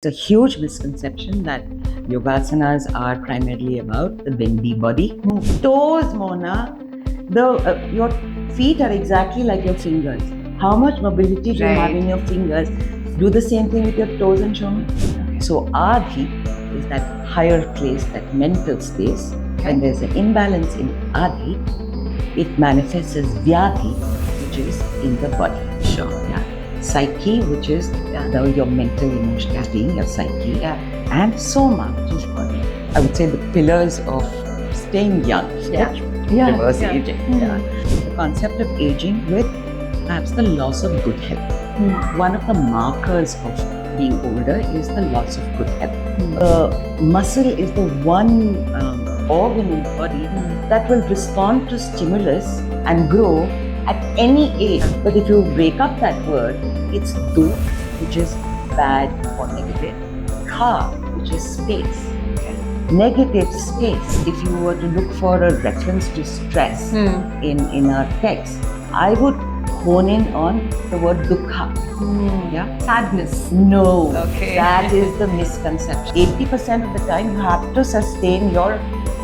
It's a huge misconception that yogasanas are primarily about the bendy body. Toes, Mona, your feet are exactly like your fingers. How much mobility do you have in your fingers? Do the same thing with your toes and show me. So Ardhi is that higher place, that mental space. When there's an imbalance in Ardhi, it manifests as Vyadhi, which is in the body. Sure. Yeah. Psyche, which is your mental, emotional being, your psyche. Yeah. And Soma, which is body. I would say the pillars of staying young. Reverse aging. The concept of aging with perhaps the loss of good health. One of the markers of being older is the loss of good health. Muscle is the one organ in the body that will respond to stimulus and grow at any age. But if you break up that word, it's du, which is bad or negative, kha, which is space. Negative space. If you were to look for a reference to stress in our text, I would hone in on the word Dukha. Sadness. No, that is the misconception. 80% of the time you have to sustain your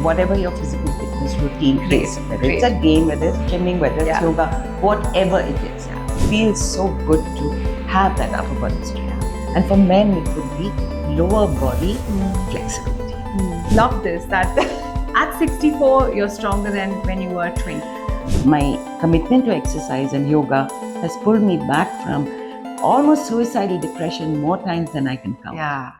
whatever your physical fitness routine is. Whether it's a game, whether it's gymming, whether it's yoga, whatever it is. It feels so good to have that upper body strength. And for men, it would be lower body flexibility. Love this, that at 64, you're stronger than when you were 20. My commitment to exercise and yoga has pulled me back from almost suicidal depression more times than I can count. Yeah.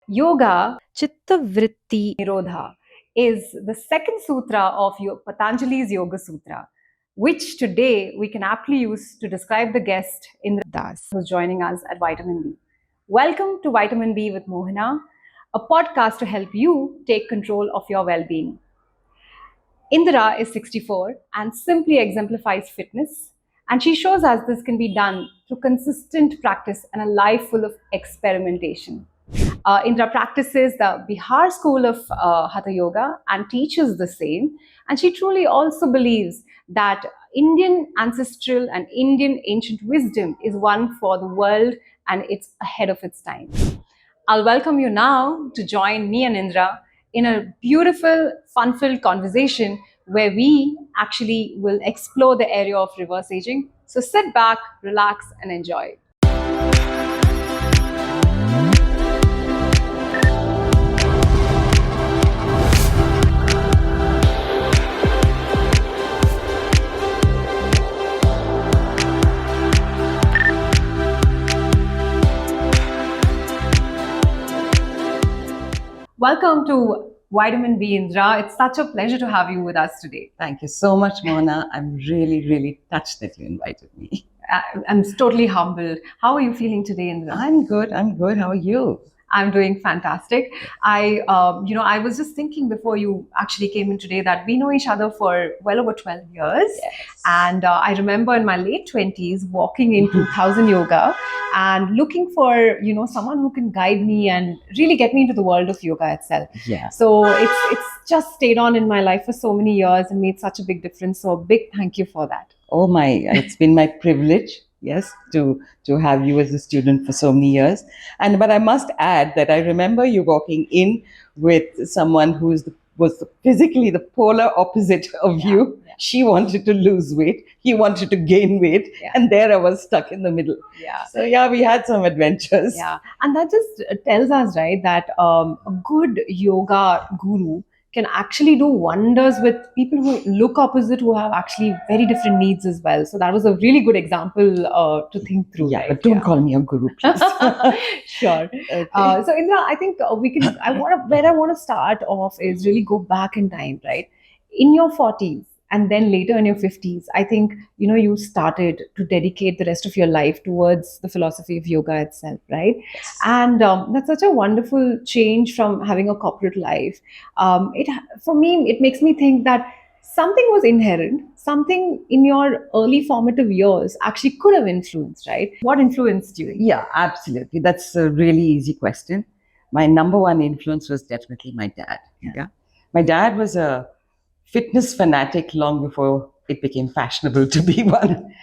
Yoga, Chitta Vritti Nirodha, is the second sutra of Patanjali's Yoga Sutra, which today we can aptly use to describe the guest Indira Das, who's joining us at Vitamin B. Welcome to Vitamin B with Mohana, a podcast to help you take control of your well-being. Indira is 64 and simply exemplifies fitness, and she shows us this can be done through consistent practice and a life full of experimentation. Indira practices the Bihar school of Hatha Yoga and teaches the same, and she truly also believes that Indian ancestral and Indian ancient wisdom is one for the world and it's ahead of its time. I'll welcome you now to join me and Indira in a beautiful, fun-filled conversation where we actually will explore the area of reverse aging. So sit back, relax, and enjoy. Welcome to Vitamin B, Indira. It's such a pleasure to have you with us today. Thank you so much, Mona. I'm really, really touched that you invited me. I'm totally humbled. How are you feeling today, Indira? I'm good. How are you? I'm doing fantastic. I was just thinking before you actually came in today that we know each other for well over 12 years. Yes. And I remember in my late 20s walking in 2000 yoga and looking for, someone who can guide me and really get me into the world of yoga itself. Yeah. So it's just stayed on in my life for so many years and made such a big difference. So a big thank you for that. Oh my, it's been my privilege. Yes, to have you as a student for so many years. But I must add that I remember you walking in with someone who was physically the polar opposite of you. Yeah. She wanted to lose weight, he wanted to gain weight, and there I was stuck in the middle. Yeah. So we had some adventures. Yeah, and that just tells us, right, that a good yoga guru can actually do wonders with people who look opposite, who have actually very different needs as well. So that was a really good example to think through. Yeah, right? But don't call me a guru, please. Sure. Okay. So Indira, I think we can. Where I want to start off is really go back in time, right? In your 40s. And then later in your 50s, I think, you started to dedicate the rest of your life towards the philosophy of yoga itself, right? Yes. And that's such a wonderful change from having a corporate life. For me, it makes me think that something was inherent, something in your early formative years actually could have influenced, right? What influenced you? Yeah, absolutely. That's a really easy question. My number one influence was definitely my dad. Yeah. My dad was a fitness fanatic long before it became fashionable to be one.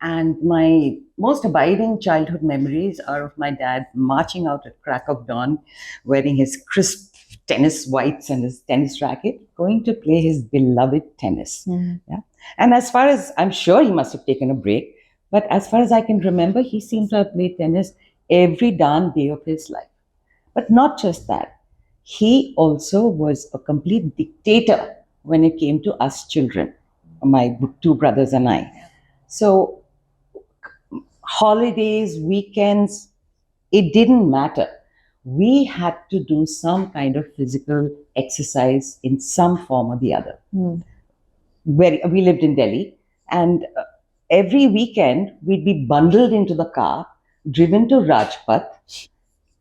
And my most abiding childhood memories are of my dad marching out at crack of dawn, wearing his crisp tennis whites and his tennis racket, going to play his beloved tennis. Yeah. And as far as, I'm sure he must have taken a break, but as far as I can remember, he seemed to have played tennis every darn day of his life. But not just that, he also was a complete dictator when it came to us children, my two brothers and I. So holidays, weekends, it didn't matter. We had to do some kind of physical exercise in some form or the other. Where we lived in Delhi, and every weekend we'd be bundled into the car, driven to Rajpath.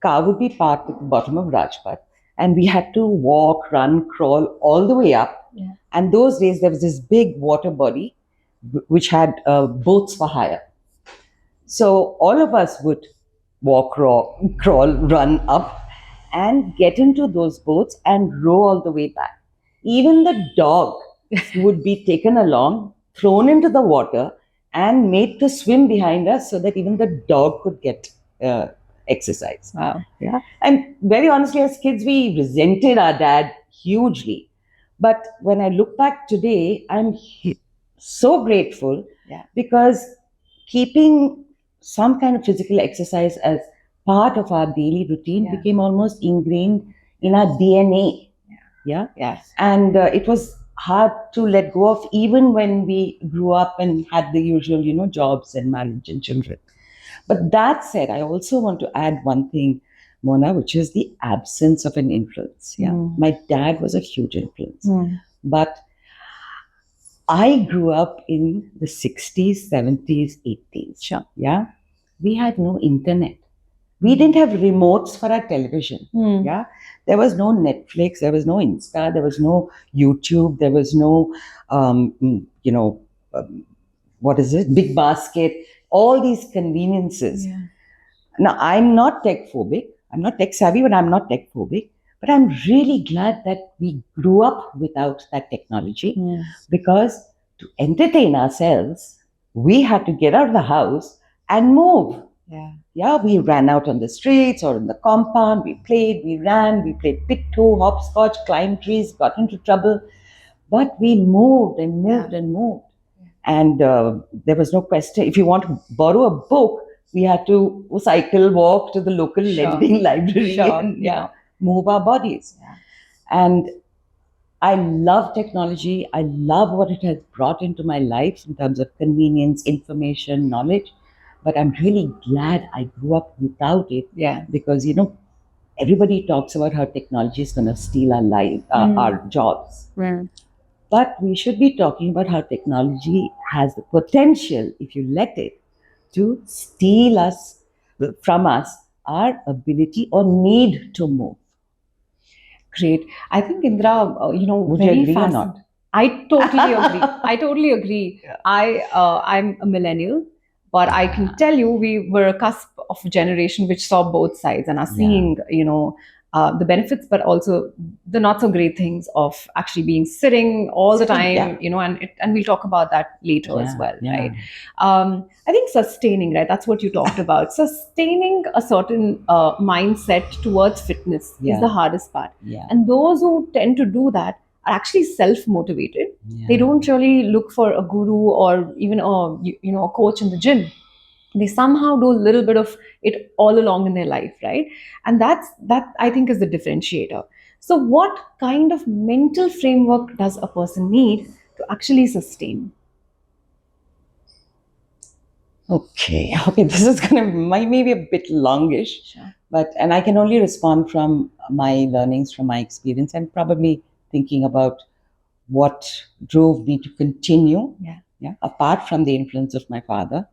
Car would be parked at the bottom of Rajpath, and we had to walk, run, crawl all the way up. Yeah. And those days there was this big water body which had boats for hire. So all of us would walk, crawl, run up and get into those boats and row all the way back. Even the dog would be taken along, thrown into the water, and made to swim behind us so that even the dog could get exercise. Wow. Yeah. And very honestly, as kids, we resented our dad hugely. But when I look back today, I'm so grateful because keeping some kind of physical exercise as part of our daily routine became almost ingrained in our DNA. Yeah. Yes. And it was hard to let go of even when we grew up and had the usual, jobs and marriage and children. But that said, I also want to add one thing, Mona, which is the absence of an influence. Yeah. My dad was a huge influence. But I grew up in the 60s, 70s, 80s. Sure. Yeah. We had no internet. We didn't have remotes for our television. Yeah. There was no Netflix, there was no Insta, there was no YouTube, there was no, what is it? Big Basket, all these conveniences. Yeah. Now, I'm not tech phobic. I'm not tech savvy, but I'm not tech phobic. But I'm really glad that we grew up without that technology because to entertain ourselves, we had to get out of the house and move. Yeah, we ran out on the streets or in the compound. We played, we ran, we played pit-toe, hopscotch, climbed trees, got into trouble. But we moved and moved and moved. And there was no question. If you want to borrow a book, we had to cycle, walk to the local lending library and move our bodies. And I love technology. I love what it has brought into my life in terms of convenience, information, knowledge. But I'm really glad I grew up without it. Because, everybody talks about how technology is going to steal our life, our jobs. But we should be talking about how technology has the potential, if you let it, to steal from us our ability or need to move. Great. I think, Indra, would you agree or not? I totally agree. I'm a millennial, but I can tell you we were a cusp of a generation which saw both sides and are seeing, the benefits, but also the not so great things of actually being sitting all the time, and we'll talk about that later as well, right? I think sustaining, right? That's what you talked about. Sustaining a certain mindset towards fitness is the hardest part. And those who tend to do that are actually self-motivated. They don't really look for a guru or even a coach in the gym. They somehow do a little bit of it all along in their life, right? And that I think is the differentiator. So what kind of mental framework does a person need to actually sustain? Okay, this is going to maybe a bit longish, and I can only respond from my learnings, from my experience, and probably thinking about what drove me to continue, apart from the influence of my father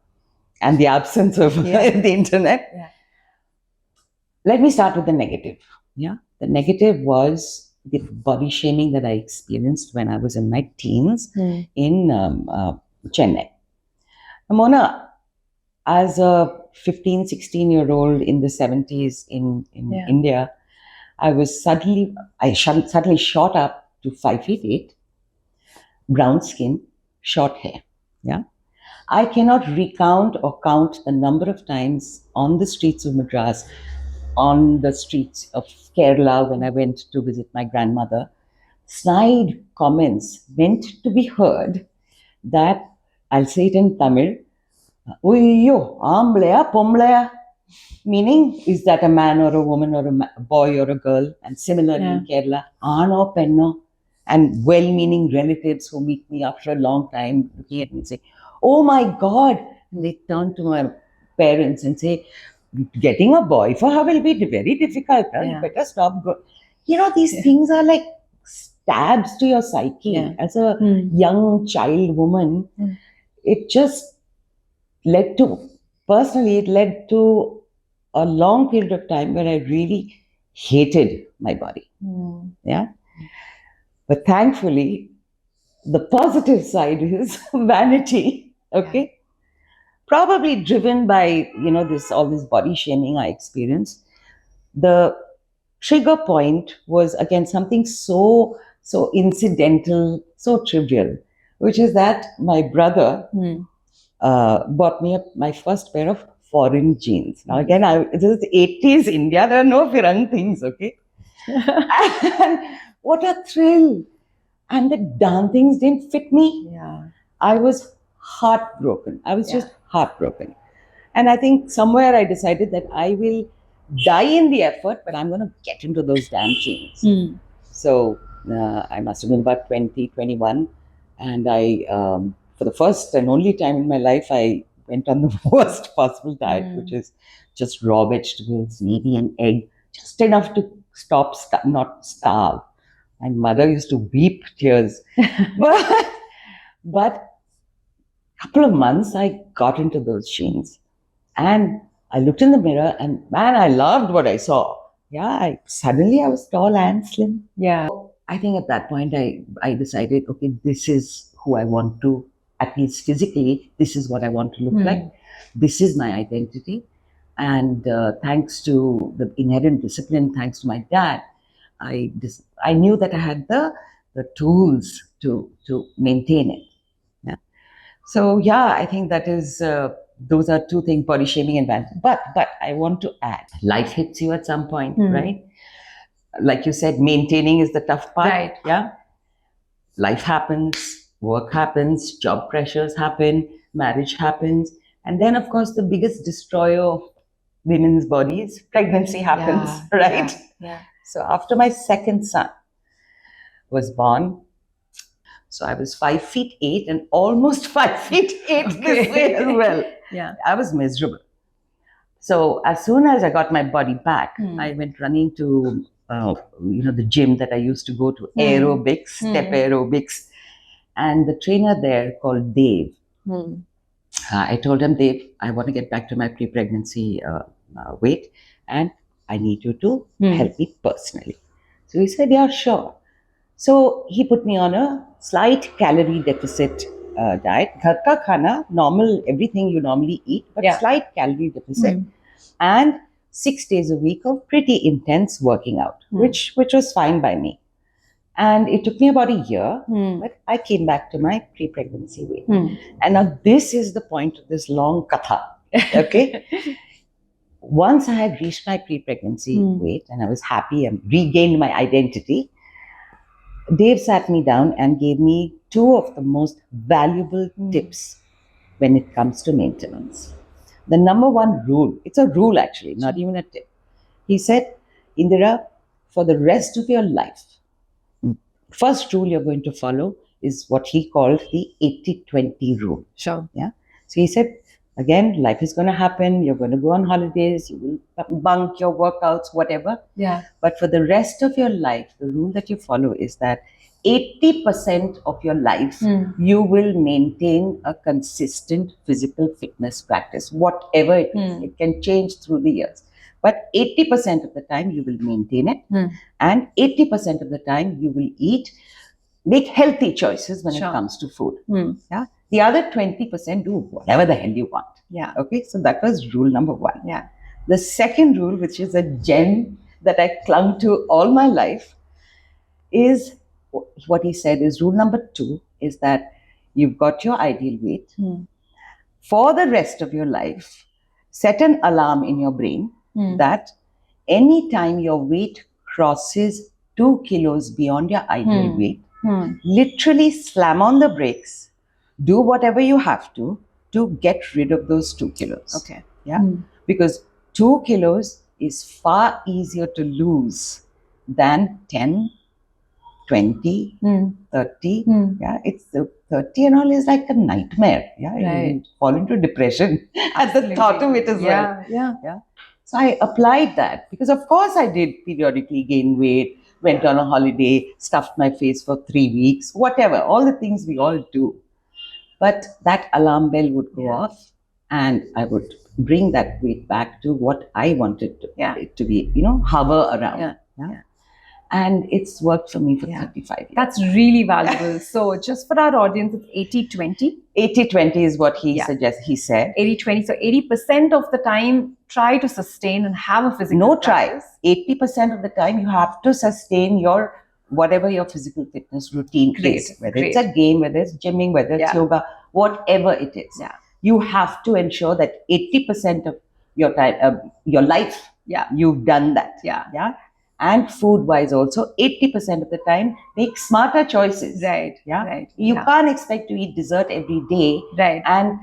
and the absence of the internet. Let me start with the negative. The negative was the body shaming that I experienced when I was in my teens in Chennai. Mona, as a 15, 16-year-old in the 70s in India, I suddenly shot up to 5'8", brown skin, short hair. I cannot recount or count the number of times on the streets of Madras, on the streets of Kerala when I went to visit my grandmother, snide comments meant to be heard that, I'll say it in Tamil, Uyyo, amblaya, pomblaya. Meaning, is that a man or a woman or a boy or a girl? And similarly in Kerala, ano penno. And well-meaning relatives who meet me after a long time looking at me and say, oh my God. And they turn to my parents and say, getting a boy for her will be very difficult. Huh? You better stop. These things are like stabs to your psyche. As a young child woman, it just led to, personally, it led to a long period of time where I really hated my body. Yeah. But thankfully, the positive side is vanity. Okay. Probably driven by, all this body shaming I experienced. The trigger point was again something so incidental, so trivial, which is that my brother bought me my first pair of foreign jeans. Now again, this is 80s India. There are no firang things, okay? And what a thrill! And the darn things didn't fit me. Yeah. I was heartbroken. I was just heartbroken. And I think somewhere I decided that I will die in the effort, but I'm going to get into those damn jeans. So I must have been about 20, 21. And I, for the first and only time in my life, I went on the worst possible diet, which is just raw vegetables, maybe an egg, just enough to stop, not starve. My mother used to weep tears. But a couple of months, I got into those jeans. And I looked in the mirror and man, I loved what I saw. Yeah, suddenly I was tall and slim. Yeah. I think at that point I decided, okay, this is who I want to, at least physically, this is what I want to look like. This is my identity. And thanks to the inherent discipline, thanks to my dad, I knew that I had the tools to maintain it. Yeah. So yeah, I think that is those are two things: body shaming and vanity. But I want to add, life hits you at some point, right? Like you said, maintaining is the tough part. Right. Yeah. Life happens, work happens, job pressures happen, marriage happens, and then of course the biggest destroyer of women's bodies, pregnancy happens, right? Yeah. So after my second son was born, so I was 5'8" and almost 5'8" this way as well. Yeah. I was miserable. So as soon as I got my body back, I went running to the gym that I used to go to, aerobics, step aerobics, and the trainer there called Dave. I told him, Dave, I want to get back to my pre-pregnancy weight, and I need you to help me personally. So he said, yeah, sure. So he put me on a slight calorie deficit diet. Ghar ka khana, normal, everything you normally eat, but slight calorie deficit. And 6 days a week of pretty intense working out, which was fine by me. And it took me about a year, but I came back to my pre-pregnancy weight. And now this is the point of this long katha, okay? Once I had reached my pre-pregnancy weight and I was happy and regained my identity, Dave sat me down and gave me two of the most valuable tips when it comes to maintenance. The number one rule, it's a rule actually, not even a tip. He said, Indira, for the rest of your life, first rule you're going to follow is what he called the 80-20 rule. Sure. Yeah. So he said, again, life is going to happen. You're going to go on holidays. You will bunk your workouts, whatever. Yeah. But for the rest of your life, the rule that you follow is that 80% of your life, you will maintain a consistent physical fitness practice, whatever it is. It can change through the years. But 80% of the time, you will maintain it. And 80% of the time, you will make healthy choices when it comes to food. Yeah. The other 20% do whatever the hell you want. Yeah. Okay. So that was rule number one. Yeah. The second rule, which is a gem that I clung to all my life, is what he said is rule number 2 is that you've got your ideal weight. for the rest of your life, set an alarm in your brain that anytime your weight crosses 2 kilos beyond your ideal weight, literally slam on the brakes, do whatever you have to get rid of those 2 kilos. Okay. Yeah. Because 2 kilos is far easier to lose than 10, 20, 30. Yeah, it's the 30 and all is like a nightmare. Yeah, you fall into depression at the thought of it as well. Yeah. So I applied that because, of course, I did periodically gain weight, went on a holiday, stuffed my face for 3 weeks, whatever, all the things we all do. But that alarm bell would go off and I would bring that weight back to what I wanted it to be, hover around. And it's worked for me for 35 years. That's really valuable. So just for our audience, it's 80-20. 80-20 is what he suggests. He said 80-20. So 80% of the time, try to sustain and have a physical practice. 80% of the time, you have to sustain whatever your physical fitness routine is. Whether it's a game, whether it's gymming, whether it's yoga, whatever it is. You have to ensure that 80% of your time, your life, you've done that. And food-wise also, 80% of the time, make smarter choices. You can't expect to eat dessert every day and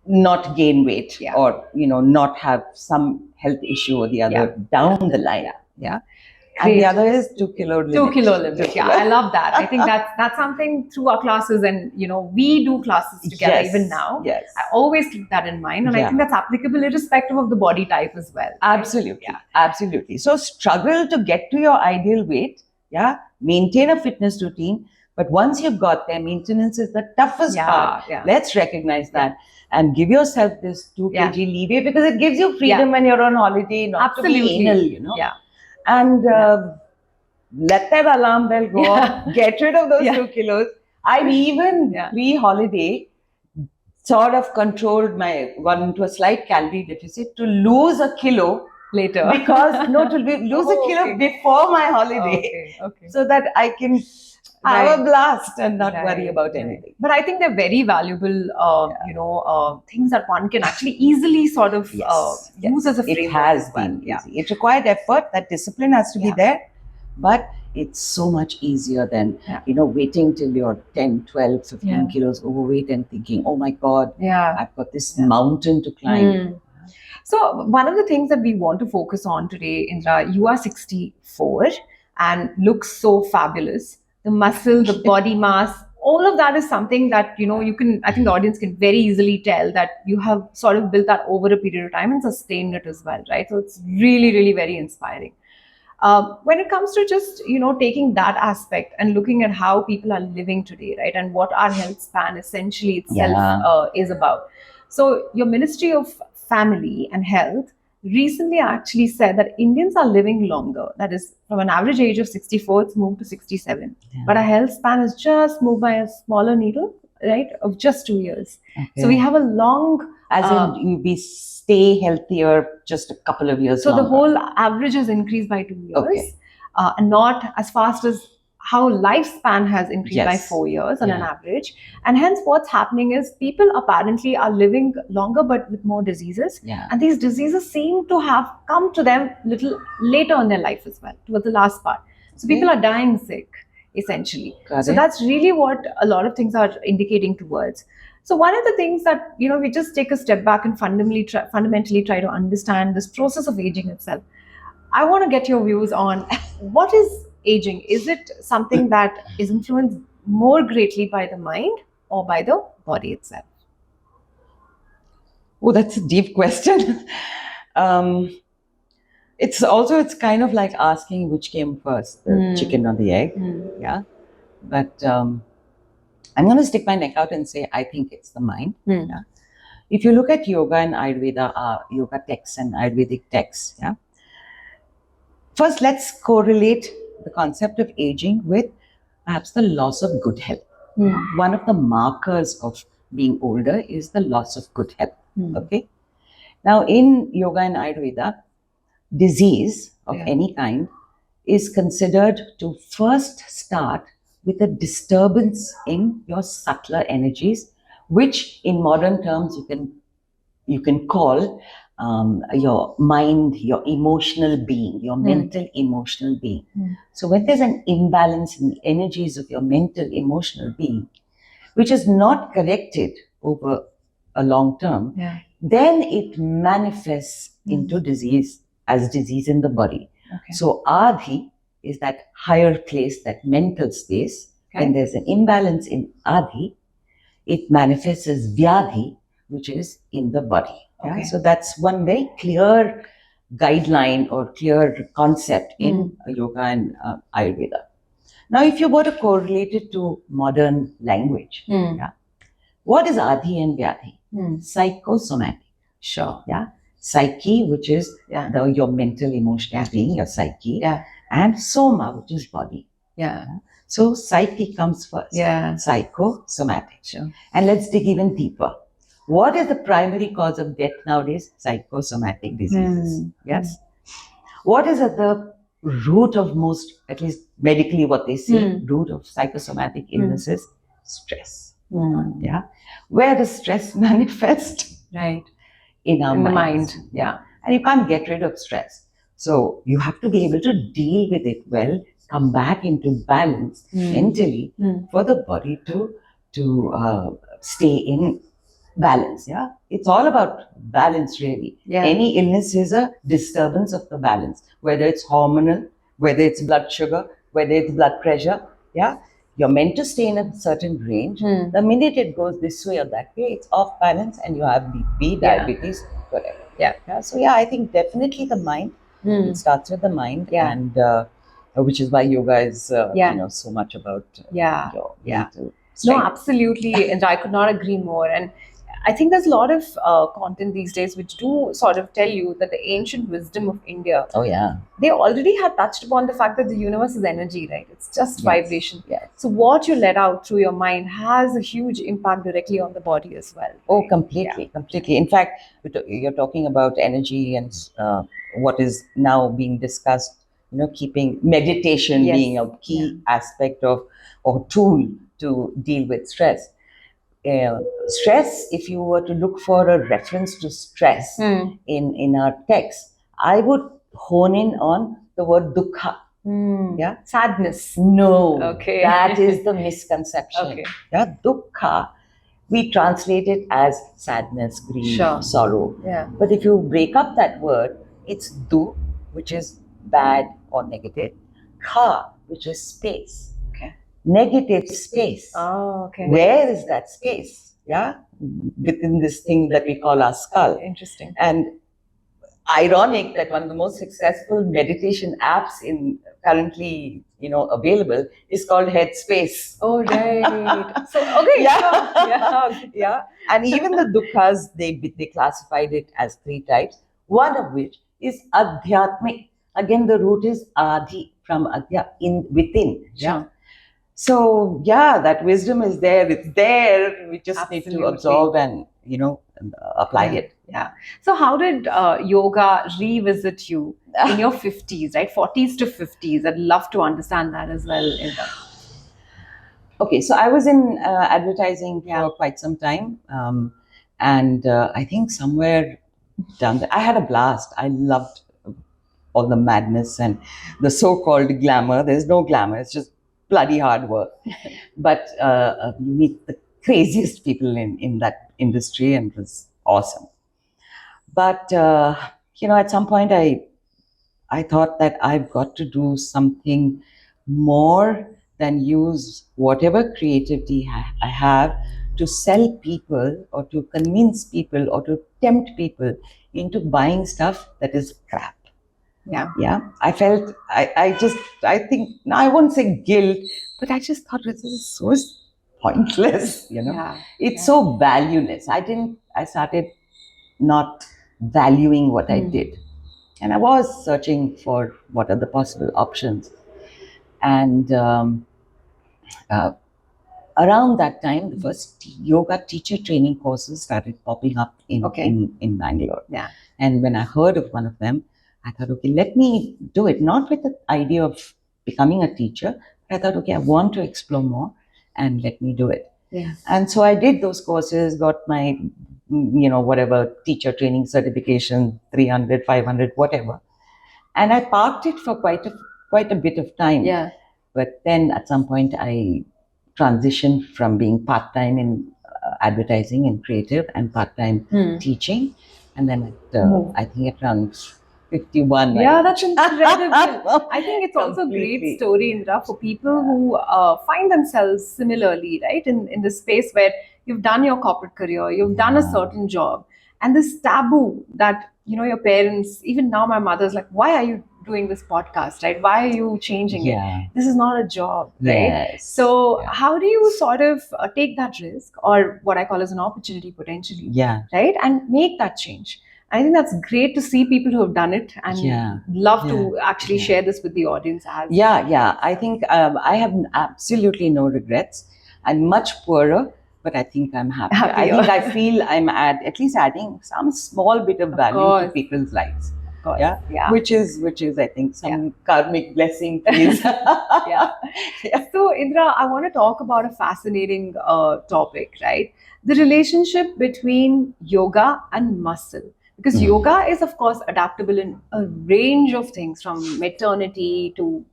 not gain weight or, not have some health issue or the other down the line. And the other is 2 kilo limit. 2 kilo limit. I love that. I think that's something through our classes, and we do classes together even now. I always keep that in mind, and I think that's applicable irrespective of the body type as well. Absolutely. Absolutely. So struggle to get to your ideal weight. Maintain a fitness routine. But once you've got there, maintenance is the toughest part. Let's recognize that. And give yourself this 2 kg leeway, because it gives you freedom when you're on holiday, not to be anal, And let that alarm bell go off, get rid of those 2 kilos. I've even pre-holiday sort of gone into a slight calorie deficit to lose a kilo later. Because, to lose a kilo before my holiday. So that I can have a blast and not worry about anything. But I think they're very valuable, things that one can actually easily sort of use as a framework. It has been easy. It required effort. That discipline has to be there. But it's so much easier than, waiting till you're 10, 12, 15 kilos overweight and thinking, oh my God, I've got this mountain to climb. So one of the things that we want to focus on today, Indira, you are 64 and look so fabulous. The muscle, the body mass, all of that is something that, I think the audience can very easily tell that you have sort of built that over a period of time and sustained it as well, right? So it's really, really very inspiring. When it comes to just, taking that aspect and looking at how people are living today, right? And what our health span essentially itself is about. So your Ministry of Family and Health recently actually said that Indians are living longer. That is, from an average age of 64, it's moved to 67. But our health span has just moved by a smaller needle, right, of just 2 years. So we have a long... As in, we stay healthier just a couple of years longer. The whole average has increased by 2 years. And not as fast as how lifespan has increased by 4 years on an average. And hence what's happening is people apparently are living longer but with more diseases. And these diseases seem to have come to them little later in their life as well, towards the last part. So people are dying sick, essentially. So that's really what a lot of things are indicating towards. So one of the things that, we just take a step back and fundamentally try to understand this process of aging itself. I want to get your views on what is aging. Is it something that is influenced more greatly by the mind or by the body itself? Oh, that's a deep question. It's kind of like asking which came first, the chicken or the egg. But I'm going to stick my neck out and say I think it's the mind. If you look at yoga and Ayurveda, yoga texts and Ayurvedic texts, first, let's correlate the concept of aging with perhaps the loss of good health. One of the markers of being older is the loss of good health. Okay. Now, in yoga and Ayurveda, disease of any kind is considered to first start with a disturbance in your subtler energies, which in modern terms you can call your mind, your emotional being, your mental emotional being. So when there's an imbalance in the energies of your mental emotional being, which is not corrected over a long term, then it manifests into disease, as disease in the body. So Adi is that higher place, that mental space. When there's an imbalance in Adi, it manifests as Vyadhi, which is in the body. So that's one very clear guideline or clear concept in yoga and Ayurveda. Now, if you were to correlate it to modern language, what is Adi and Vyadhi? Psychosomatic. Sure. Psyche, which is your mental, emotional being, your psyche, and soma, which is body. So psyche comes first. Psychosomatic. Sure. And let's dig even deeper. What is the primary cause of death nowadays? Psychosomatic diseases. Yes. What is at the root of most, at least medically what they say, root of psychosomatic illnesses? Stress. Where does stress manifest? Right. In our mind. And you can't get rid of stress. So you have to be able to deal with it well, come back into balance mentally for the body to stay in balance. It's all about balance, really. Any illness is a disturbance of the balance, whether it's hormonal, whether it's blood sugar, whether it's blood pressure. You're meant to stay in a certain range. The minute it goes this way or that way, it's off balance and you have BP, diabetes, whatever. So I think definitely the mind. It starts with the mind, and which is why yoga is so much about your mental strength. No, absolutely, and I could not agree more. And I think there's a lot of content these days which do sort of tell you that the ancient wisdom of India, they already had touched upon the fact that the universe is energy, right? It's just vibration. So what you let out through your mind has a huge impact directly on the body as well. Oh, completely. In fact, you're talking about energy and what is now being discussed, keeping meditation being a key aspect of or tool to deal with stress. Stress, if you were to look for a reference to stress in our text, I would hone in on the word Dukha. Sadness. No. Okay. That is the misconception. Dukha, we translate it as sadness, grief, sorrow. But if you break up that word, it's Du, which is bad or negative, Kha, which is space. Negative space. Where is that space? Within this thing that we call our skull. Interesting. And ironic that one of the most successful meditation apps in currently available is called Headspace. Oh, right. So And even the dukhas, they classified it as 3 types, one of which is adhyatmic. Again, the root is adi, from adhya, in within. So that wisdom is there. It's there. We just need to absorb and apply it. So how did yoga revisit you in your 50s, right? 40s to 50s. I'd love to understand that as well, Indra. Okay, so I was in advertising for quite some time, and I think somewhere down there, I had a blast. I loved all the madness and the so-called glamour. There's no glamour. It's just bloody hard work. But you meet the craziest people in that industry, and it was awesome. But at some point I thought that I've got to do something more than use whatever creativity I have to sell people or to convince people or to tempt people into buying stuff that is crap. I felt, I think, now I won't say guilt, but I just thought this is so pointless, It's so valueless. I started not valuing what I did. And I was searching for what are the possible options. And around that time, the first yoga teacher training courses started popping up in Bangalore. And when I heard of one of them, I thought, okay, let me do it. Not with the idea of becoming a teacher. I thought, okay, I want to explore more and let me do it. And so I did those courses, got my, whatever teacher training certification, 300, 500, whatever. And I parked it for quite a bit of time. But then at some point I transitioned from being part-time in advertising and creative and part-time teaching. And then I think at around 51. Yeah, that's incredible. I think it's also a great story, Indira, for people who find themselves similarly, right? In this space where you've done your corporate career, you've done a certain job, and this taboo that, your parents, even now my mother's like, why are you doing this podcast, right? Why are you changing it? This is not a job, right? So how do you sort of take that risk, or what I call as an opportunity potentially, right? And make that change. I think that's great to see people who have done it, and love to actually share this with the audience as I think I have absolutely no regrets. I'm much poorer, but I think I'm happy. I feel I'm at least adding some small bit of value to people's lives. Which is I think some karmic blessing, please. So Indira, I want to talk about a fascinating topic, right? The relationship between yoga and muscle. Because yoga is, of course, adaptable in a range of things, from maternity to,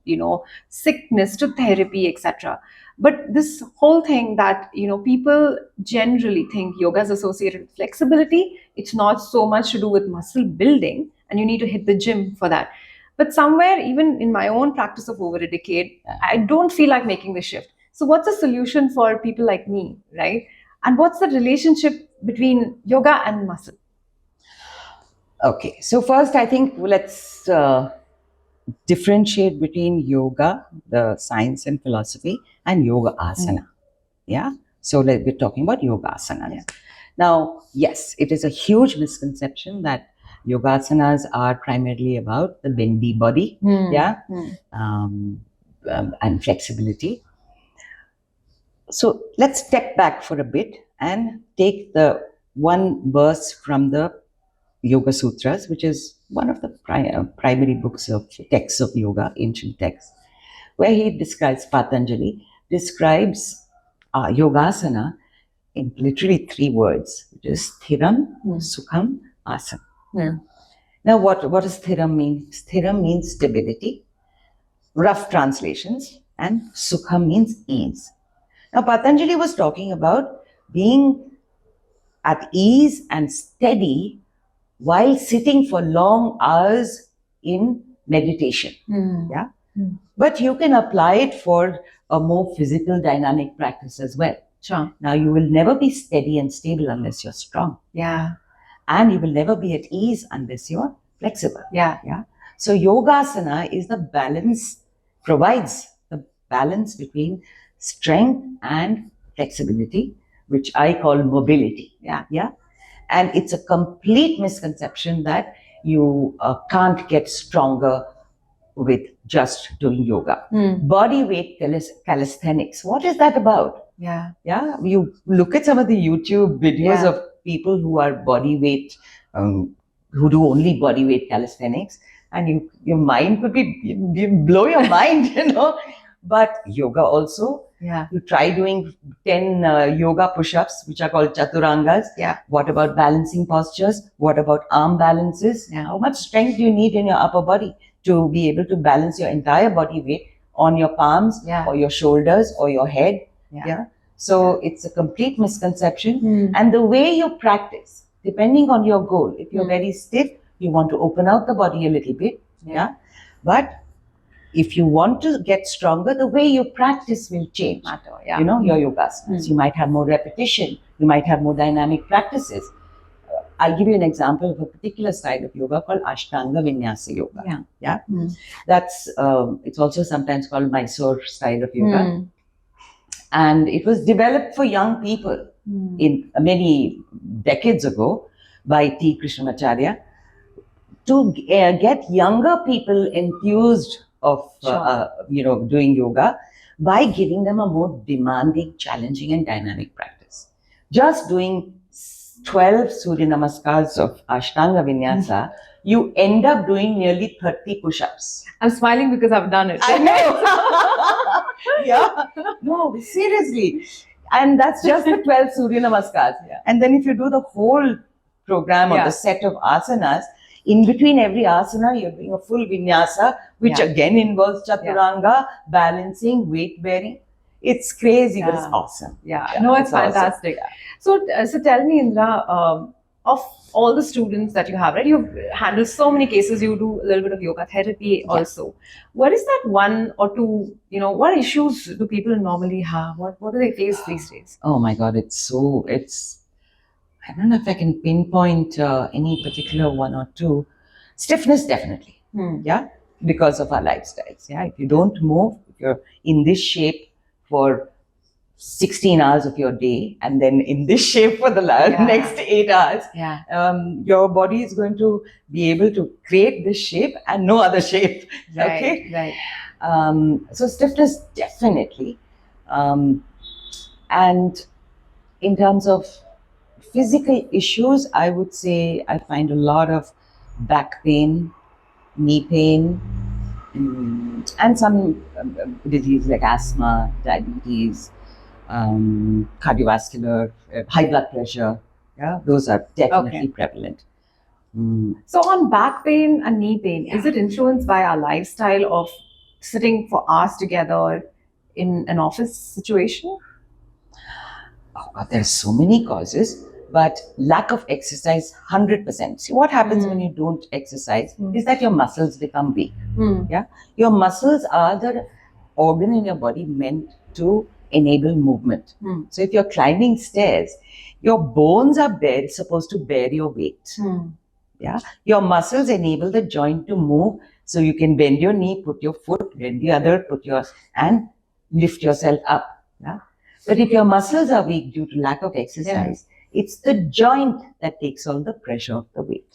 sickness to therapy, etc. But this whole thing that, people generally think yoga is associated with flexibility, it's not so much to do with muscle building, and you need to hit the gym for that. But somewhere, even in my own practice of over a decade, I don't feel like making the shift. So what's the solution for people like me, right? And what's the relationship between yoga and muscle? Okay, so first I think let's differentiate between yoga, the science and philosophy, and yoga asana. So we're talking about yoga asanas. Now, yes, it is a huge misconception that yoga asanas are primarily about the bendy body, and flexibility. So let's step back for a bit and take the one verse from the Yoga Sutras, which is one of the primary books of texts of yoga, ancient texts, where he describes, Patanjali describes yogasana in literally 3 words, which is Sthiram, Sukham, Asana. Now, what does Sthiram mean? Sthiram means stability, rough translations, and Sukham means ease. Now, Patanjali was talking about being at ease and steady while sitting for long hours in meditation. But you can apply it for a more physical dynamic practice as well. Now, you will never be steady and stable unless you're strong. And you will never be at ease unless you're flexible. So yogasana is the balance, provides the balance between strength and flexibility, which I call mobility. And it's a complete misconception that you can't get stronger with just doing yoga. Body weight calisthenics, what is that about? You look at some of the YouTube videos of people who are body weight, who do only body weight calisthenics, and your mind could blow your mind, But yoga also, you try doing 10 yoga push-ups, which are called chaturangas. What about balancing postures? What about arm balances? How much strength do you need in your upper body to be able to balance your entire body weight on your palms or your shoulders or your head? So it's a complete misconception. And the way you practice, depending on your goal, if you're very stiff, you want to open out the body a little bit. But if you want to get stronger, the way you practice will change. Your yogasanas. You might have more repetition. You might have more dynamic practices. I'll give you an example of a particular style of yoga called Ashtanga Yoga. That's it's also sometimes called Mysore style of yoga. And it was developed for young people in many decades ago by T. Krishnamacharya to get younger people enthused of doing yoga by giving them a more demanding, challenging and dynamic practice. Just doing 12 Suryanamaskars of Ashtanga Vinyasa, you end up doing nearly 30 push-ups. I'm smiling because I've done it. I know. No, seriously. And that's just the 12 Suryanamaskars. And then if you do the whole program or the set of asanas, in between every asana, you're doing a full vinyasa, which again involves chaturanga, balancing, weight bearing. It's crazy, but it's awesome. No, it's fantastic. Awesome. So tell me, Indra, of all the students that you have, right? You handle so many cases. You do a little bit of yoga therapy also. What is that one or two? What issues do people normally have? What do they face these days? Oh my God, it's I don't know if I can pinpoint any particular one or two. Stiffness, definitely. Because of our lifestyles. If you don't move, if you're in this shape for 16 hours of your day and then in this shape for the next 8 hours, your body is going to be able to create this shape and no other shape. Right. So stiffness, definitely. And in terms of physical issues, I would say I find a lot of back pain, knee pain, and some disease like asthma, diabetes, cardiovascular, high blood pressure. Those are definitely prevalent. So on back pain and knee pain, is it influenced by our lifestyle of sitting for hours together in an office situation? Oh God, there's so many causes, but lack of exercise, 100%. See, what happens when you don't exercise is that your muscles become weak. Your muscles are the organ in your body meant to enable movement. So if you're climbing stairs, your bones are supposed to bear your weight. Your muscles enable the joint to move, so you can bend your knee, put your foot, bend the other, put yours, and lift yourself up. But if your muscles are weak due to lack of exercise, it's the joint that takes all the pressure of the weight.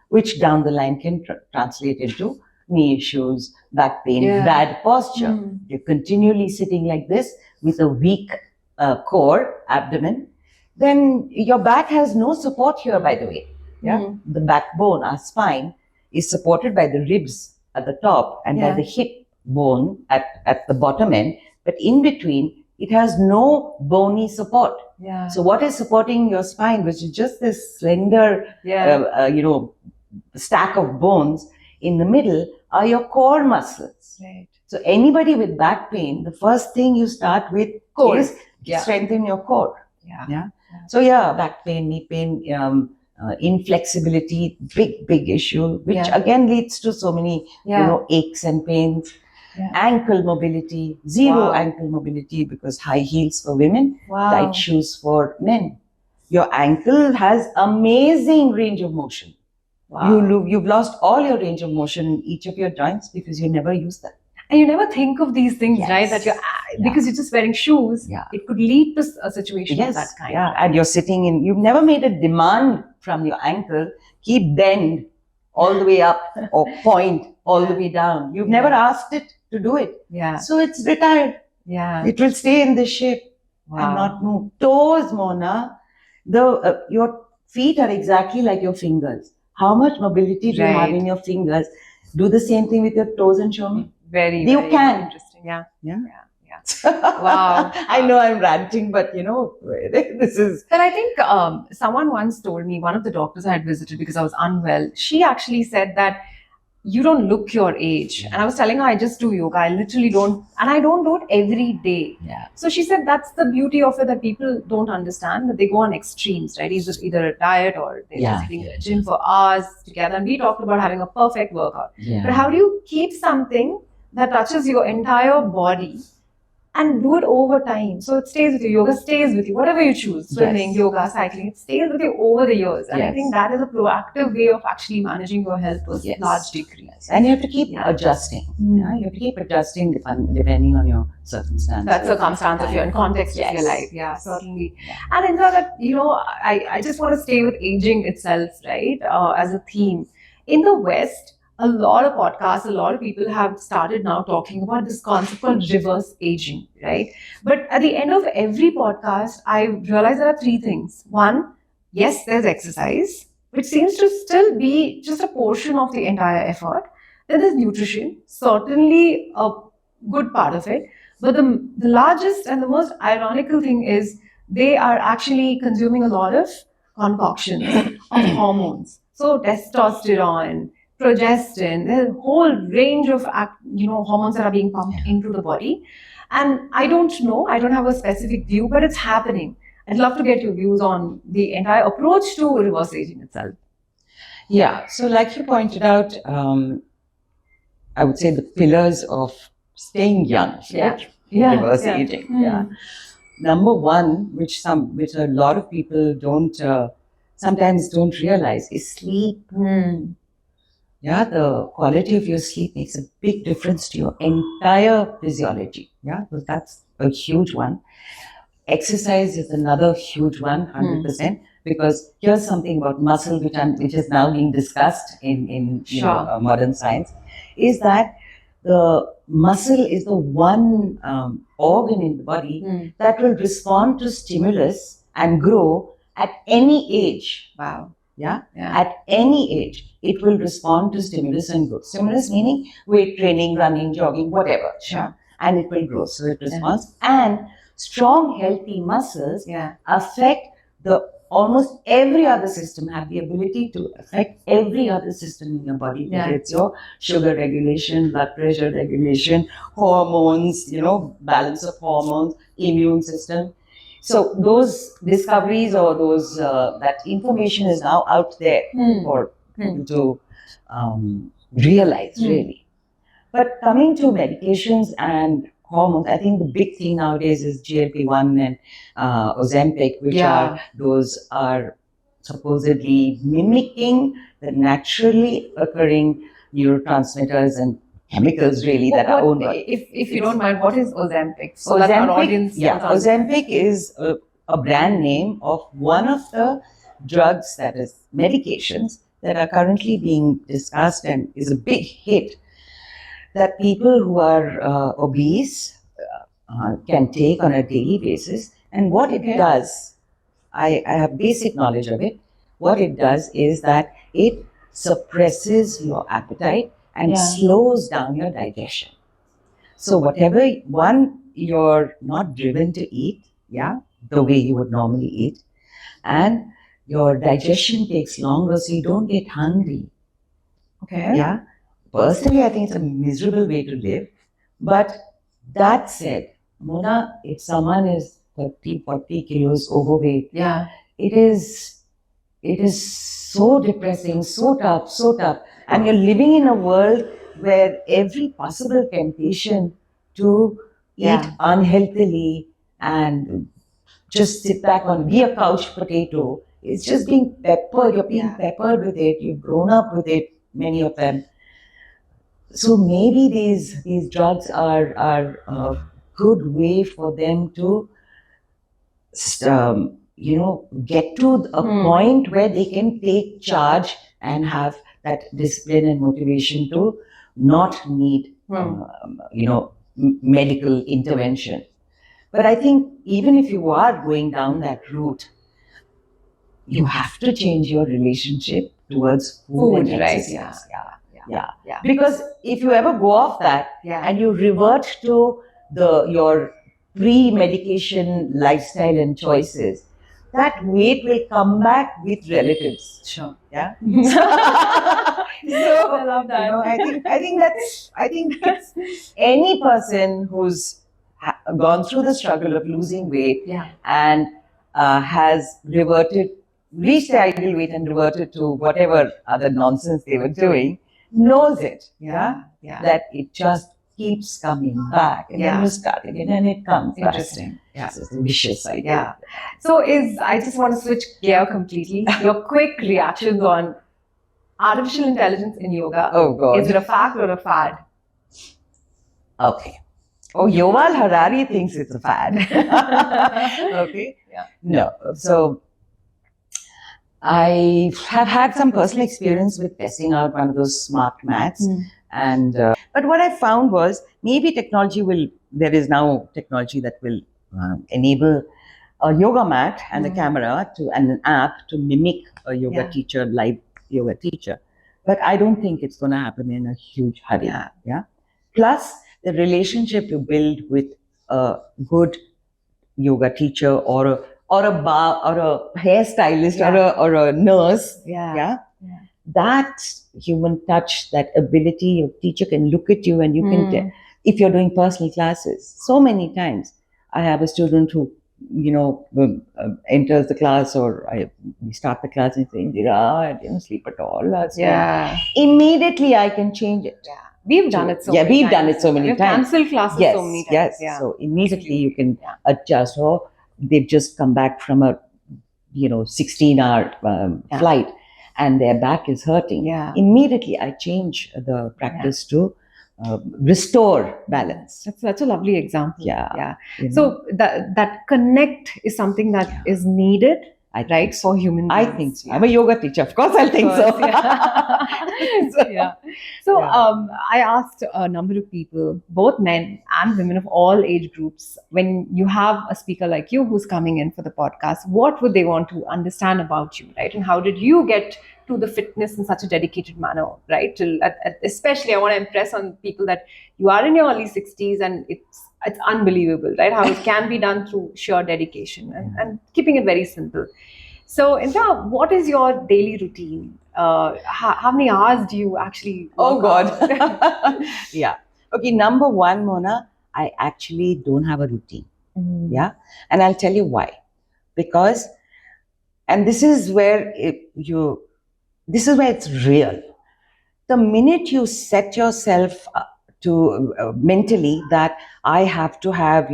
Which down the line can translate into knee issues, back pain, bad posture. You're continually sitting like this with a weak core, abdomen, then your back has no support here, by the way. The backbone, our spine, is supported by the ribs at the top and by the hip bone at the bottom end. But in between, it has no bony support. So what is supporting your spine, which is just this slender, stack of bones in the middle, are your core muscles. So anybody with back pain, the first thing you start with is strengthen your core. So back pain, knee pain, inflexibility, big issue, which again leads to so many, aches and pains. Ankle mobility, zero ankle mobility because high heels for women, tight shoes for men. Your ankle has amazing range of motion. You've lost all your range of motion in each of your joints because you never use that. And you never think of these things, right? That because you're just wearing shoes, it could lead to a situation of that kind. And you're sitting you've never made a demand from your ankle, keep bend all the way up or point all the way down. You've never asked it to do it. So it's retired. It will stay in this shape and not move. Toes, Mona, your feet are exactly like your fingers. How much mobility do you have in your fingers? Do the same thing with your toes and show me. Very interesting. Wow. I know I'm ranting, but this is... But I think someone once told me, one of the doctors I had visited because I was unwell, she actually said that you don't look your age. And I was telling her, I just do yoga. I literally don't, and I don't do it every day. So she said that's the beauty of it, that people don't understand, that they go on extremes, right? Either a diet or they're sitting in the gym for hours together. And we talked about having a perfect workout. But how do you keep something that touches your entire body and do it over time? So it stays with you. Yoga stays with you. Whatever you choose, swimming, yoga, cycling, it stays with you over the years. And I think that is a proactive way of actually managing your health to a large degree. And you have to keep adjusting. You have to keep adjusting depending on your circumstances. That circumstance of your and context of your life. Certainly. And Indra, that I just want to stay with aging itself, right? As a theme. In the West, a lot of podcasts, a lot of people have started now talking about this concept called reverse aging, right? But at the end of every podcast, I realize there are three things. One, yes, there's exercise, which seems to still be just a portion of the entire effort. Then there's nutrition, certainly a good part of it. But the largest and the most ironical thing is they are actually consuming a lot of concoctions of hormones. So testosterone, progesterone, there's a whole range of hormones that are being pumped into the body. And I don't know, I don't have a specific view, but it's happening. I'd love to get your views on the entire approach to reverse aging itself. Yeah, so like you pointed out, I would say the pillars of staying young, reverse aging. Yeah. Number one, which a lot of people sometimes don't realize, is sleep. Yeah, the quality of your sleep makes a big difference to your entire physiology. Yeah, so that's a huge one. Exercise is another huge one, 100%. Because here's something about muscle, which is now being discussed in modern science, is that the muscle is the one organ in the body that will respond to stimulus and grow at any age. Wow. Yeah? At any age, it will respond to stimulus and grow. Stimulus meaning weight training, running, jogging, whatever. Sure. And it will grow. So it responds. And strong, healthy muscles affect almost every other system, have the ability to affect every other system in your body. Whether it's your sugar regulation, blood pressure regulation, hormones, balance of hormones, immune system. So those discoveries or that information is now out there for people to realize, really. But coming to medications and hormones, I think the big thing nowadays is GLP-1 and Ozempic, which are supposedly mimicking the naturally occurring neurotransmitters and chemicals, really, that are owned by. If you don't mind, what is Ozempic? So that our audience Ozempic is a brand name of one of the drugs, that is medications, that are currently being discussed and is a big hit, that people who are obese can take on a daily basis. And what it does, I have basic knowledge of it. What it does is that it suppresses your appetite and slows down your digestion. So whatever you're not driven to eat, the way you would normally eat, and your digestion takes longer, so you don't get hungry. Okay. Yeah. Personally, I think it's a miserable way to live. But that said, Mona, if someone is 30, 40 kilos overweight, it is so depressing, so tough. And you're living in a world where every possible temptation to eat unhealthily and just sit back be a couch potato is just being peppered. You're being peppered with it. You've grown up with it, many of them. So maybe these drugs are a good way for them to get to a point where they can take charge and have that discipline and motivation to not need medical intervention. But I think even if you are going down that route, you have to change your relationship towards food and exercise. Yeah. Because if you ever go off that and you revert to your pre-medication lifestyle and choices, that weight will come back with relatives. Sure. Yeah. So I love that. I think it's any person who's gone through the struggle of losing weight and has reached the ideal weight and reverted to whatever other nonsense they were doing, knows it, that it just keeps coming back, and then you start again, and it comes back. Interesting. It's a vicious cycle. Yeah. So I just want to switch gear completely. Your quick reactions on artificial intelligence in yoga. Oh God. Is it a fact or a fad? Okay. Oh, Yuval Harari thinks it's a fad. Okay. Yeah. No. So I have had some personal experience with testing out one of those smart mats. And but what I found was maybe there is now technology that will enable a yoga mat and the camera and an app to mimic a yoga teacher, live yoga teacher. But I don't think it's going to happen in a huge hurry. Yeah. Plus, the relationship you build with a good yoga teacher or a hairstylist or a nurse, that human touch, that ability, your teacher can look at you and you can if you're doing personal classes. So many times I have a student who enters the class, or we start the class and say, Indira, I didn't sleep at all last night. Immediately I can change it. We've done it so many times. We've done it so many We've times. cancelled classes so many times. So immediately you can adjust. Or they've just come back from a 16-hour flight and their back is hurting. Immediately I change the practice to restore balance. That's a lovely example. Yeah. So that connect is something that is needed, right, for human beings. I think so. I'm a yoga teacher, of course. I think so. So I asked a number of people, both men and women of all age groups, when you have a speaker like you who's coming in for the podcast, what would they want to understand about you, right? And how did you get to the fitness in such a dedicated manner, right? Especially, I want to impress on people that you are in your early 60s and it's unbelievable, right? How it can be done through sheer dedication and keeping it very simple. So, Indra, what is your daily routine? How many hours do you actually work Oh, God. Yeah. Okay, number one, Mona, I actually don't have a routine. Yeah. And I'll tell you why. Because, and this is where it's real. The minute you set yourself to mentally that I have to have,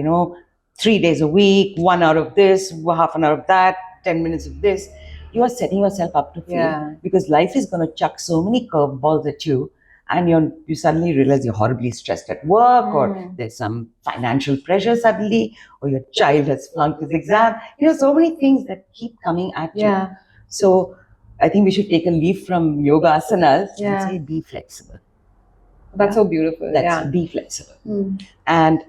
3 days a week, 1 hour of this, half an hour of that, 10 minutes of this, you are setting yourself up to fail. Because life is going to chuck so many curveballs at you, and you suddenly realize you're horribly stressed at work, or there's some financial pressure suddenly, or your child has flunked his exam. So many things that keep coming at you. So I think we should take a leaf from yoga asanas and say, be flexible. That's so beautiful. Be flexible. And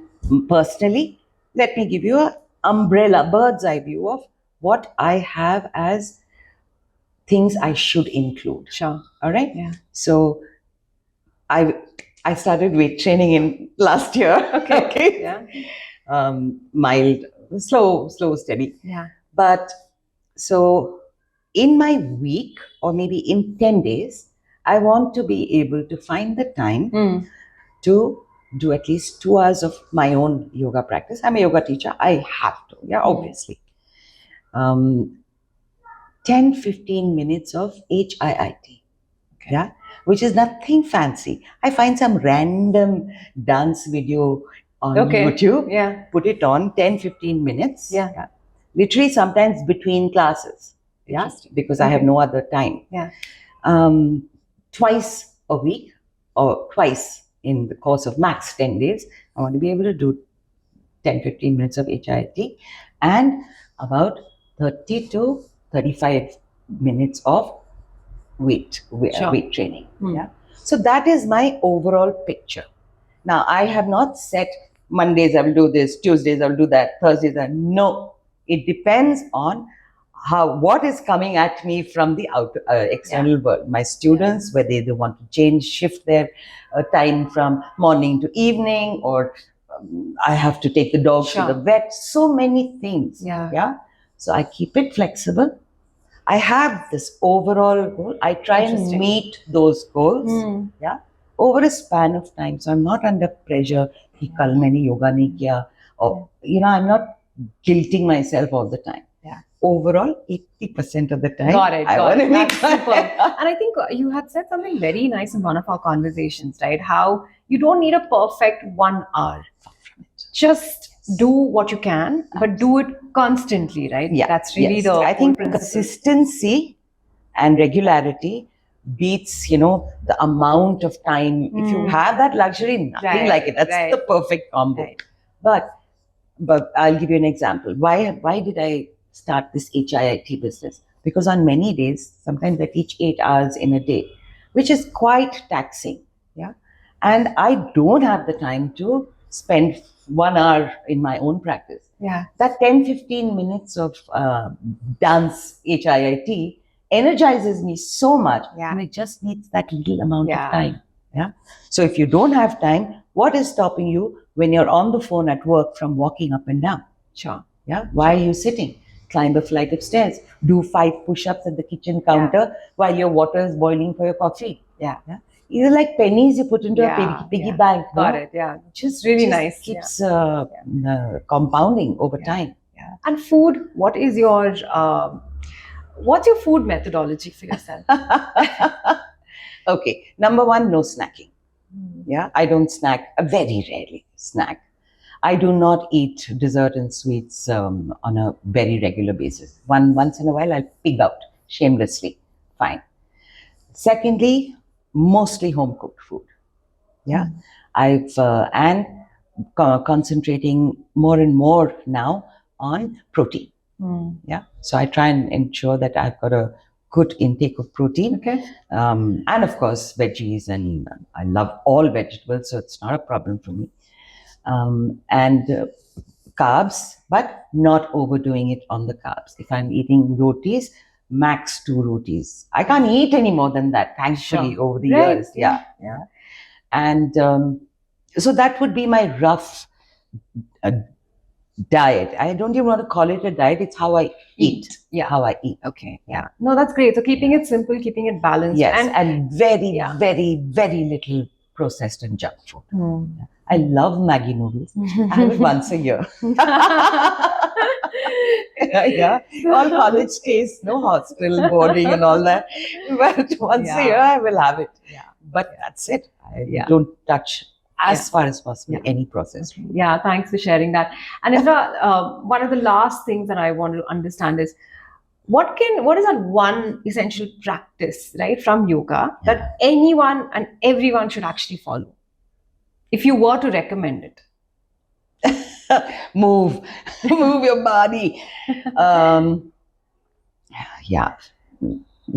personally, let me give you an umbrella, bird's eye view of what I have as things I should include. Sure. All right? Yeah. So I started weight training in last year. Okay. Yeah. Mild, slow, steady. Yeah. But so in my week, or maybe in 10 days, I want to be able to find the time to do at least 2 hours of my own yoga practice. I'm a yoga teacher. I have to, obviously. 10-15 minutes of HIIT, which is nothing fancy. I find some random dance video on YouTube, put it on 10-15 minutes. Literally sometimes between classes, because I have no other time. Twice a week, or twice in the course of max 10 days, I want to be able to do 10-15 minutes of HIIT and about 30 to 35 minutes of weight training. So that is my overall picture. Now, I have not set Mondays I will do this, Tuesdays I will do that, Thursdays no. It depends on what is coming at me from the external world. My students, whether they want to shift their time from morning to evening, or I have to take the dogs to the vet. So many things. So I keep it flexible. I have this overall goal. I try and meet those goals. Over a span of time. So I'm not under pressure. Ki kal maine yoga nahi kiya, or I'm not guilting myself all the time. Overall, 80% of the time, Got it. That's super. And I think you had said something very nice in one of our conversations, right? How you don't need a perfect 1 hour. Just do what you can, but do it constantly, right? That's really the I think principle. Consistency and regularity beats, the amount of time. If you have that luxury, nothing like it. That's the perfect combo. But I'll give you an example. Why did I start this HIIT business? Because on many days, sometimes I teach 8 hours in a day, which is quite taxing. And I don't have the time to spend 1 hour in my own practice. That 10-15 minutes of dance HIIT energizes me so much, and it just needs that little amount of time. So if you don't have time, what is stopping you? when you're on the phone at work from walking up and down. Sure. Yeah. Why are you sitting? Climb a flight of stairs. Do 5 push-ups at the kitchen counter while your water is boiling for your coffee. Yeah. These are like pennies you put into a piggy bank. Got it. Yeah. Just really nice. Keeps compounding over time. Yeah. And food, what's your food methodology for yourself? Okay. Number 1, no snacking. Yeah. I don't snack. Very rarely snack. I do not eat dessert and sweets on a very regular basis. Once in a while, I'll pig out shamelessly. Fine. Secondly, mostly home cooked food. Yeah, I've concentrating more and more now on protein. Yeah, so I try and ensure that I've got a good intake of protein. Okay. And of course, veggies, and I love all vegetables, so it's not a problem for me. And carbs, but not overdoing it on the carbs. If I'm eating rotis, max 2 rotis. I can't eat any more than that, thankfully, over the years. Yeah. And so that would be my rough diet. I don't even want to call it a diet. It's how I eat. Yeah. How I eat. Okay. Yeah. No, that's great. So keeping it simple, keeping it balanced. Yes. And very, very, very little processed and junk food. Yeah. I love Maggi noodles. I have it once a year. Yeah. All college days, no hostel boarding and all that. But once a year, I will have it. Yeah. But that's it. I don't touch as far as possible any processed food. Yeah, thanks for sharing that. And Indira, one of the last things that I want to understand is what is that one essential practice, right, from yoga that anyone and everyone should actually follow? If you were to recommend it. Move your body.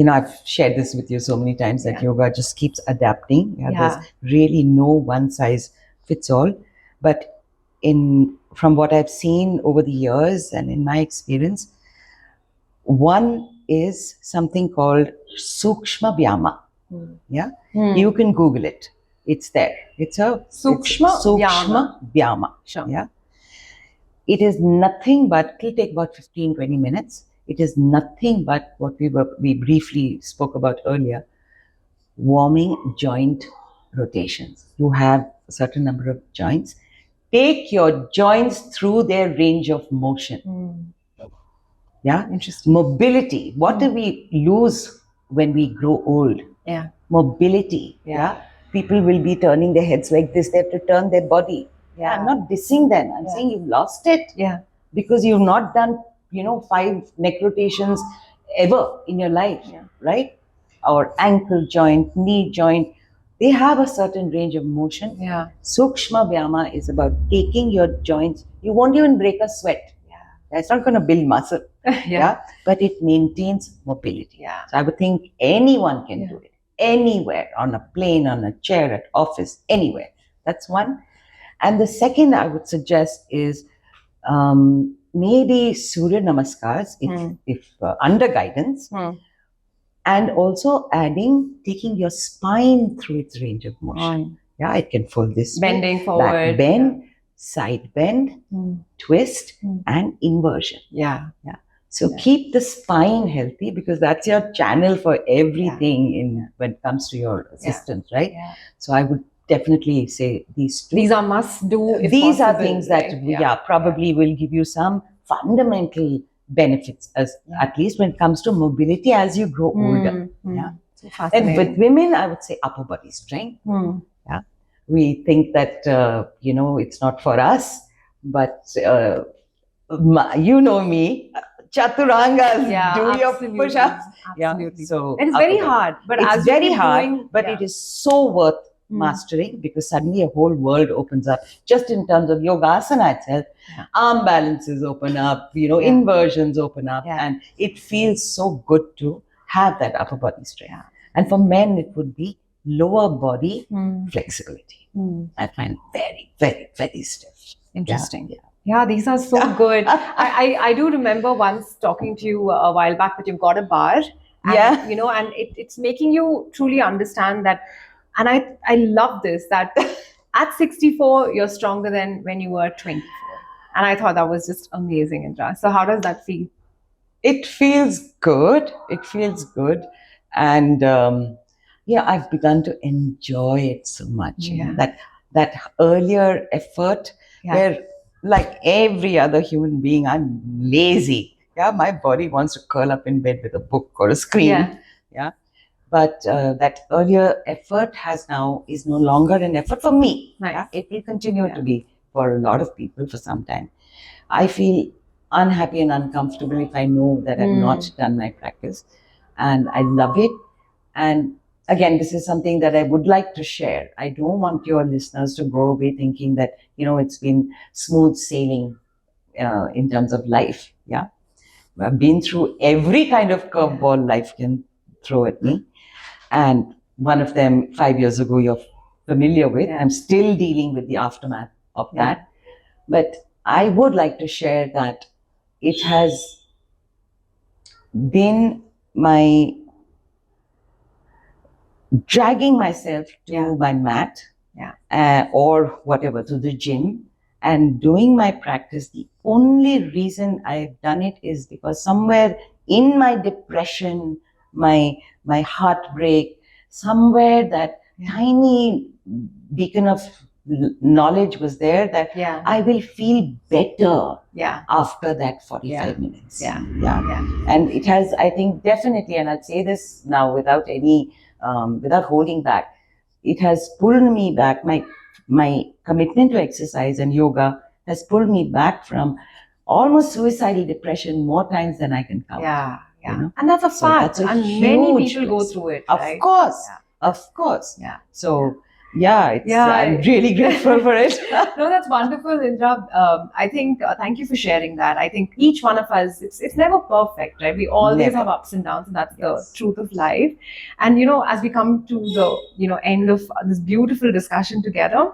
I've shared this with you so many times that yoga just keeps adapting. There's really no one size fits all. But from what I've seen over the years and in my experience, one is something called Sukshma Vyama. You can Google it. It's there. It's a Sukshma Vyama. Sure. Yeah. It is nothing but, it'll take about 15-20 minutes. It is nothing but what we briefly spoke about earlier, warming joint rotations. You have a certain number of joints. Take your joints through their range of motion. Yeah? Interesting. Mobility. What do we lose when we grow old? Yeah. Mobility. Yeah. People will be turning their heads like this. They have to turn their body. Yeah. I'm not dissing them. I'm saying you've lost it. Yeah. Because you've not done, 5 neck rotations ever in your life. Yeah. Right? Or ankle joint, knee joint. They have a certain range of motion. Yeah. Sukshma Vyama is about taking your joints. You won't even break a sweat. Yeah. It's not going to build muscle. But it maintains mobility. Yeah. So I would think anyone can do it. Anywhere, on a plane, on a chair, at office, anywhere. That's one. And the second I would suggest is maybe Suryanamaskars, if under guidance, and also taking your spine through its range of motion. Yeah, it can fold this bending way, forward, back bend, side bend, twist, and inversion. Yeah. So keep the spine healthy, because that's your channel for everything when it comes to your assistance, right? Yeah. So I would definitely say these two. These are must do. These are things that probably will give you some fundamental benefits, at least when it comes to mobility as you grow older. Yeah. And with women, I would say upper body strength. Yeah. We think that it's not for us, but you know me. Chaturangas, do your push-ups. Absolutely. Yeah, so it's very hard, but it's very hard, but it is so worth mastering, because suddenly a whole world opens up just in terms of yogasana itself. Arm balances open up, inversions open up, and it feels so good to have that upper body strength. And for men, it would be lower body flexibility. I find very, very, very stiff. Interesting. Yeah, these are so good. I do remember once talking to you a while back that you've got a bar. And, and it's making you truly understand that. And I love this, that at 64, you're stronger than when you were 24. And I thought that was just amazing, Indra. So how does that feel? It feels good. It feels good. And yeah, I've begun to enjoy it so much. You know, that earlier effort where, like every other human being, I'm lazy. Yeah, my body wants to curl up in bed with a book or a screen. Yeah. But that earlier effort is no longer an effort for me. Nice. Yeah? It will continue to be for a lot of people for some time. I feel unhappy and uncomfortable if I know that I've not done my practice, and I love it. And again, this is something that I would like to share. I don't want your listeners to go away thinking that, you know, it's been smooth sailing in terms of life. Yeah, I've been through every kind of curveball life can throw at me, and one of them 5 years ago you're familiar with. I'm still dealing with the aftermath of that, but I would like to share that it has been my dragging myself to my mat or whatever, to the gym and doing my practice. The only reason I've done it is because somewhere in my depression, my heartbreak, somewhere that tiny beacon of knowledge was there that I will feel better after that 45 minutes. And it has, I think, definitely, and I'll say this now without any, without holding back, it has pulled me back. My commitment to exercise and yoga has pulled me back from almost suicidal depression more times than I can count. You know? And that's a fact. And many people go through it. Right? Of course. So, I'm really grateful for it. No, that's wonderful, Indra. I think, thank you for sharing that. I think each one of us, it's never perfect, right? We always have ups and downs, and that's the truth of life. And, you know, as we come to the, end of this beautiful discussion together,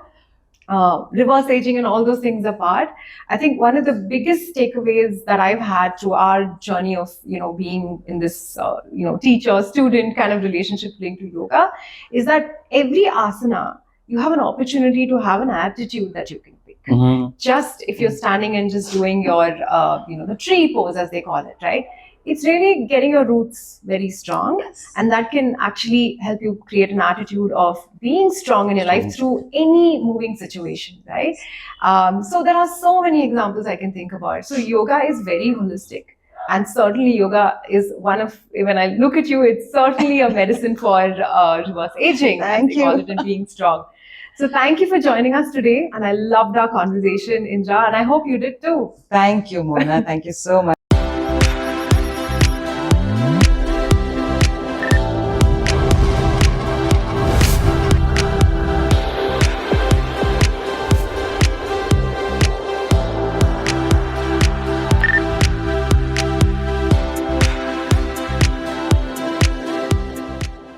reverse aging and all those things apart, I think one of the biggest takeaways that I've had through our journey of, being in this, teacher-student kind of relationship linked to yoga is that every asana, you have an opportunity to have an attitude that you can pick. Just if you're standing and just doing your, the tree pose as they call it, right? It's really getting your roots very strong, and that can actually help you create an attitude of being strong in your life through any moving situation, right? So there are so many examples I can think about. So yoga is very holistic, and certainly yoga is one of, when I look at you, it's certainly a medicine for reverse aging. Thank you. Call it, and being strong. So thank you for joining us today, and I loved our conversation, Indra, and I hope you did too. Thank you, Mona. Thank you so much.